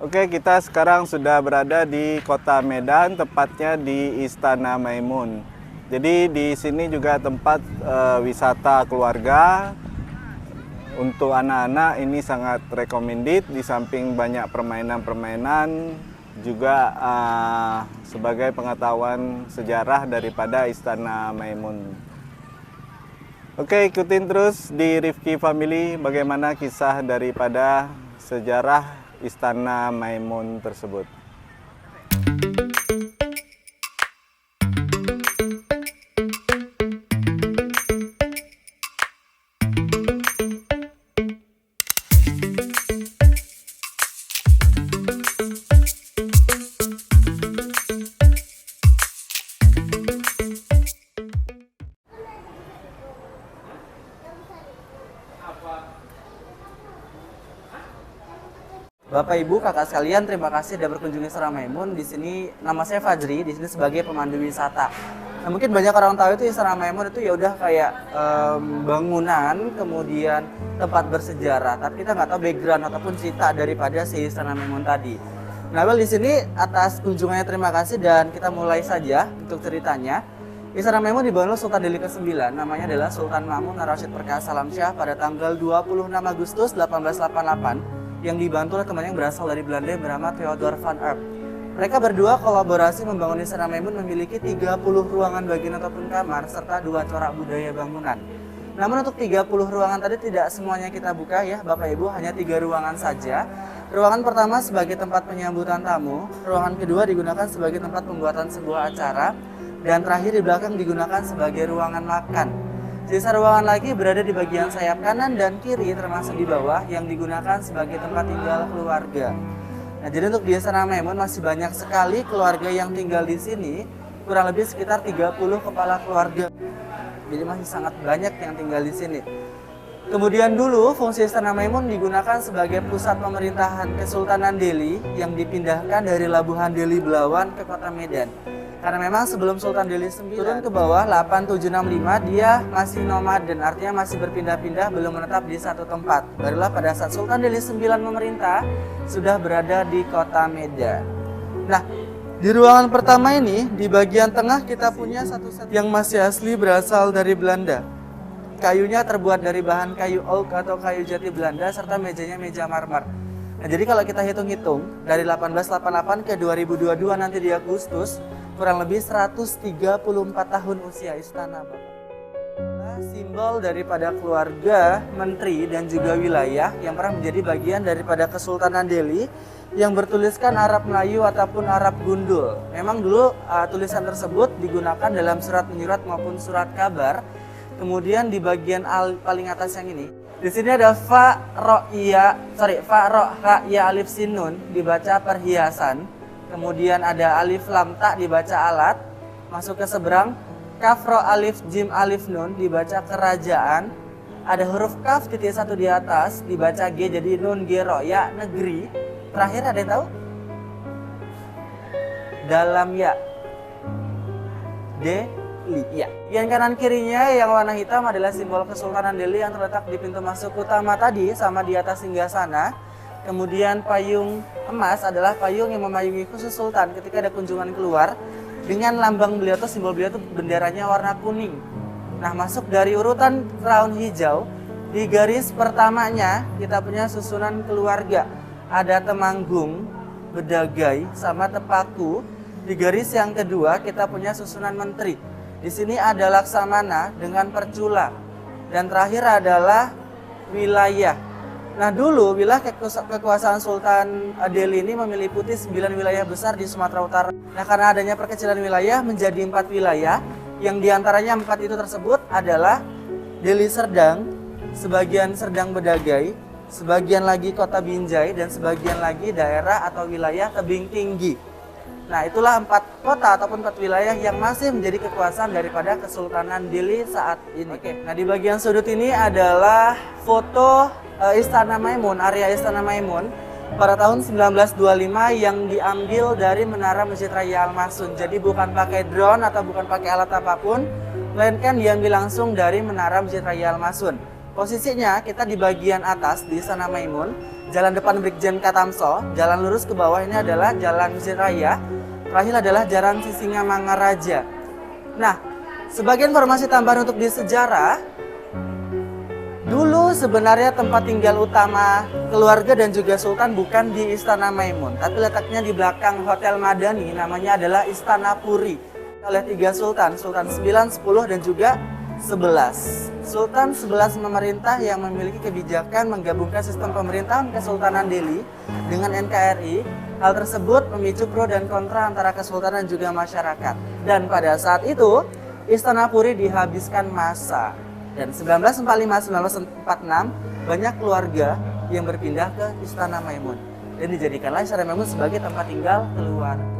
Oke, kita sekarang sudah berada di Kota Medan, tepatnya di Istana Maimun. Jadi di sini juga tempat wisata keluarga. Untuk anak-anak ini sangat recommended, di samping banyak permainan-permainan, juga sebagai pengetahuan sejarah daripada Istana Maimun. Oke, ikutin terus di Rifki Family bagaimana kisah daripada sejarah Istana Maimun tersebut. Bapak Ibu, kakak sekalian, terima kasih sudah berkunjung ke Istana Maimun. Di sini nama saya Fajri, di sini sebagai pemandu wisata. Nah, mungkin banyak orang tahu itu Istana Maimun itu ya udah kayak bangunan, kemudian tempat bersejarah. Tapi kita nggak tahu background ataupun cerita daripada si Istana Maimun tadi. Nah, di sini atas kunjungannya terima kasih dan kita mulai saja untuk ceritanya. Istana Maimun dibangun Sultan Delhi ke-9, namanya adalah Sultan Ma'mun Ar-Rasyid Perkasa Alamsyah pada tanggal 26 Agustus 1888 yang dibantu oleh teman yang berasal dari Belanda yang bernama Theodor van Erp. Mereka berdua kolaborasi membangun Istana Maimun memiliki 30 ruangan bagian ataupun kamar serta 2 corak budaya bangunan. Namun untuk 30 ruangan tadi tidak semuanya kita buka ya Bapak Ibu, hanya 3 ruangan saja. Ruangan pertama sebagai tempat penyambutan tamu, ruangan kedua digunakan sebagai tempat pembuatan sebuah acara, dan terakhir di belakang digunakan sebagai ruangan makan. Sisa ruangan lagi berada di bagian sayap kanan dan kiri termasuk di bawah yang digunakan sebagai tempat tinggal keluarga. Nah, jadi untuk di Istana Maimun masih banyak sekali keluarga yang tinggal di sini, kurang lebih sekitar 30 kepala keluarga. Jadi masih sangat banyak yang tinggal di sini. Kemudian dulu fungsi Istana Maimun digunakan sebagai pusat pemerintahan Kesultanan Delhi yang dipindahkan dari Labuhan Delhi Belawan ke Kota Medan. Karena memang sebelum Sultan Delhi 9 turun ke bawah 8765 dia masih nomaden, artinya masih berpindah-pindah, belum menetap di satu tempat. Barulah pada saat Sultan Delhi 9 memerintah sudah berada di Kota Medan. Nah, di ruangan pertama ini di bagian tengah kita punya satu set yang masih asli berasal dari Belanda. Kayunya terbuat dari bahan kayu oak atau kayu jati Belanda serta mejanya meja marmer. Nah, jadi kalau kita hitung-hitung dari 1888 ke 2022 nanti di Agustus, kurang lebih 134 tahun usia istana Bapak. Simbol daripada keluarga, menteri, dan juga wilayah yang pernah menjadi bagian daripada Kesultanan Delhi yang bertuliskan Arab Melayu ataupun Arab Gundul. Memang dulu tulisan tersebut digunakan dalam surat menyurat maupun surat kabar. Kemudian di bagian paling atas yang ini, di sini ada fa ro ha ya alif sin nun dibaca perhiasan. Kemudian ada alif lam ta dibaca alat. Masuk ke seberang, kaf ro alif jim alif nun dibaca kerajaan. Ada huruf kaf titik 1 di atas dibaca g jadi nun ge ro ya negeri. Terakhir ada yang tahu? Dalam ya. Delhi ya. Yang kanan kirinya yang warna hitam adalah simbol Kesultanan Delhi yang terletak di pintu masuk utama tadi sama di atas singgasana. Kemudian payung emas adalah payung yang memayungi khusus Sultan ketika ada kunjungan keluar. Dengan lambang beliau atau simbol beliau itu benderanya warna kuning. Nah, masuk dari urutan crown hijau, di garis pertamanya kita punya susunan keluarga. Ada temanggung, bedagai, sama tepaku. Di garis yang kedua kita punya susunan menteri. Di sini ada laksamana dengan percula. Dan terakhir adalah wilayah. Nah, dulu wilayah kekuasaan Sultan Delhi ini meliputi 9 wilayah besar di Sumatera Utara. Nah, karena adanya perkecilan wilayah menjadi 4 wilayah, yang diantaranya 4 itu tersebut adalah Delhi Serdang, sebagian Serdang Bedagai, sebagian lagi Kota Binjai, dan sebagian lagi daerah atau wilayah Tebing Tinggi. Nah, itulah 4 kota ataupun 4 wilayah yang masih menjadi kekuasaan daripada Kesultanan Delhi saat ini. Nah, di bagian sudut ini adalah foto Istana Maimun, area Istana Maimun pada tahun 1925 yang diambil dari Menara Masjid Raya Al-Masun. Jadi bukan pakai drone atau bukan pakai alat apapun, melainkan diambil langsung dari Menara Masjid Raya Al-Masun. Posisinya kita di bagian atas di Istana Maimun, jalan depan Brigjen Katamso, jalan lurus ke bawah ini adalah Jalan Raya, terakhir adalah Jalan Sisingamangaraja. Nah, sebagai informasi tambahan untuk di sejarah, dulu sebenarnya tempat tinggal utama keluarga dan juga Sultan bukan di Istana Maimun, tapi letaknya di belakang Hotel Madani, namanya adalah Istana Puri, oleh 3 Sultan, Sultan 9, 10, dan juga 11. Sultan 11 memerintah yang memiliki kebijakan menggabungkan sistem pemerintahan Kesultanan Delhi dengan NKRI. Hal tersebut memicu pro dan kontra antara kesultanan dan juga masyarakat. Dan pada saat itu, Istana Puri dihabiskan masa. Dan 1945-1946, banyak keluarga yang berpindah ke Istana Maimun. Dan dijadikanlah Istana Maimun sebagai tempat tinggal keluarga.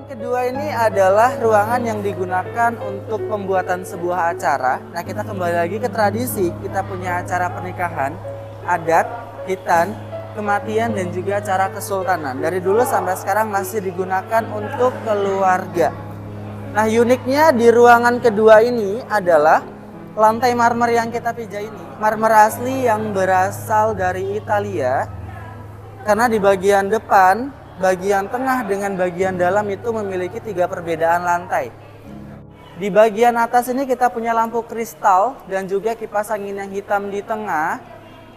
Kedua ini adalah ruangan yang digunakan untuk pembuatan sebuah acara. Nah, kita kembali lagi ke tradisi. Kita punya acara pernikahan, adat, hitan, kematian, dan juga acara kesultanan. Dari dulu sampai sekarang masih digunakan untuk keluarga. Nah, uniknya di ruangan kedua ini adalah lantai marmer yang kita pijak ini. Marmer asli yang berasal dari Italia. Karena di bagian depan, bagian tengah dengan bagian dalam itu memiliki 3 perbedaan lantai. Di bagian atas ini kita punya lampu kristal dan juga kipas angin yang hitam di tengah.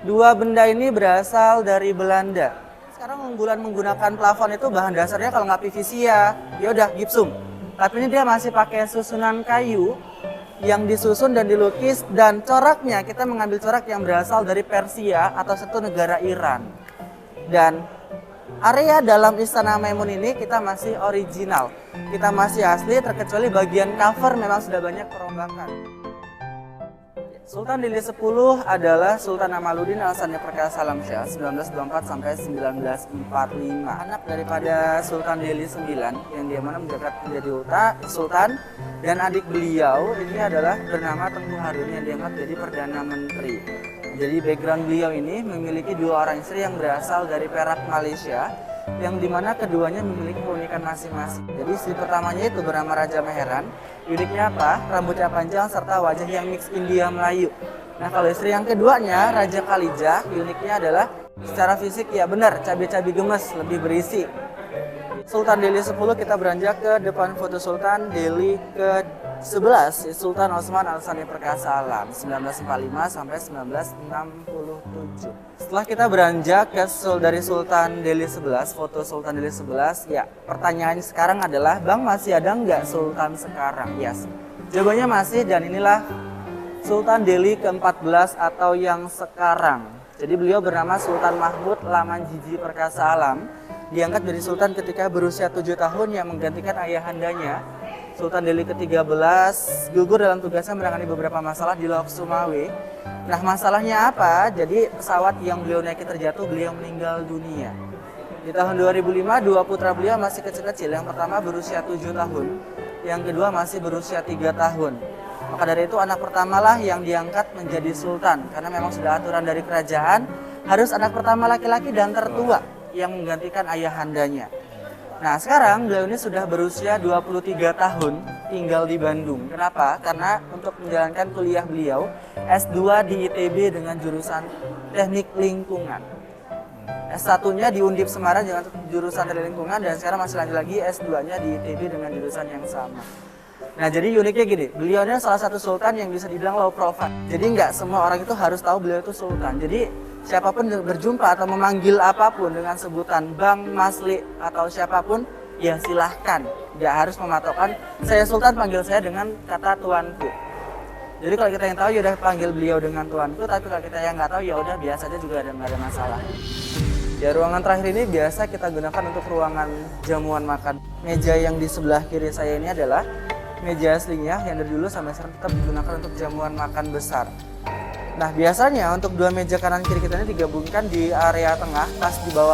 2 benda ini berasal dari Belanda. Sekarang unggulan menggunakan plafon itu bahan dasarnya kalau nggak PVC ya udah gipsum. Tapi ini dia masih pakai susunan kayu yang disusun dan dilukis, dan coraknya kita mengambil corak yang berasal dari Persia atau satu negara Iran. Dan area dalam Istana Maimun ini kita masih original, kita masih asli, terkecuali bagian cover memang sudah banyak perombakan. Sultan Delhi 10 adalah Sultan Amaluddin Al-Sani Perkasa Alamsyah 1924 sampai 1945. Anak daripada Sultan Delhi 9 yang dia mana menjabat menjadi Sultan, dan adik beliau ini adalah bernama Tengku Harun yang diangkat jadi Perdana Menteri. Jadi background beliau ini memiliki 2 orang istri yang berasal dari Perak, Malaysia, yang dimana keduanya memiliki keunikan masing-masing. Jadi istri pertamanya itu bernama Raja Meheran. Uniknya apa? Rambutnya panjang serta wajah yang mix India Melayu. Nah, kalau istri yang keduanya Raja Kalijah, uniknya adalah secara fisik ya benar, cabai-cabai gemes, lebih berisi. Sultan Delhi 10 kita beranjak ke depan foto Sultan Delhi ke-11, Sultan Osman Al-Sani Perkasa Alam 1945 sampai 1967. Setelah kita beranjak dari Sultan Delhi 11, foto Sultan Delhi 11, ya pertanyaannya sekarang adalah, Bang, masih ada nggak Sultan sekarang? Yes. Jawabannya masih, dan inilah Sultan Delhi ke-14 atau yang sekarang. Jadi beliau bernama Sultan Mahmud Lamanjiji Perkasa Alam. Diangkat dari Sultan ketika berusia 7 tahun yang menggantikan ayahandanya. Sultan Delhi ke-13 gugur dalam tugasnya menangani beberapa masalah di Lok Sumawe. Nah, masalahnya apa? Jadi pesawat yang beliau naiki terjatuh, beliau meninggal dunia. Di tahun 2005, 2 putra beliau masih kecil-kecil. Yang pertama berusia 7 tahun, yang kedua masih berusia 3 tahun. Maka dari itu anak pertamalah yang diangkat menjadi sultan. Karena memang sudah aturan dari kerajaan, harus anak pertama laki-laki dan tertua yang menggantikan ayahandanya. Nah, sekarang beliau ini sudah berusia 23 tahun, tinggal di Bandung. Kenapa? Karena untuk menjalankan kuliah beliau S2 di ITB dengan jurusan Teknik Lingkungan. S1-nya di Undip Semarang dengan jurusan Teknik Lingkungan, dan sekarang masih lanjut lagi S2-nya di ITB dengan jurusan yang sama. Nah, jadi uniknya gini, beliau ini salah satu sultan yang bisa dibilang low profile. Jadi nggak semua orang itu harus tahu beliau itu sultan. Jadi siapapun berjumpa atau memanggil apapun dengan sebutan Bang, Masli, atau siapapun, ya silahkan. Nggak harus mematokkan, saya sultan, panggil saya dengan kata tuanku. Jadi kalau kita yang tahu ya udah panggil beliau dengan tuanku, tapi kalau kita yang nggak tahu ya udah biasa aja, juga nggak ada masalah. Ya, ruangan terakhir ini biasa kita gunakan untuk ruangan jamuan makan. Meja yang di sebelah kiri saya ini adalah meja aslinya yang dari dulu sampai sekarang tetap digunakan untuk jamuan makan besar. Nah, biasanya untuk 2 meja kanan kiri kita ini digabungkan di area tengah, pas di bawah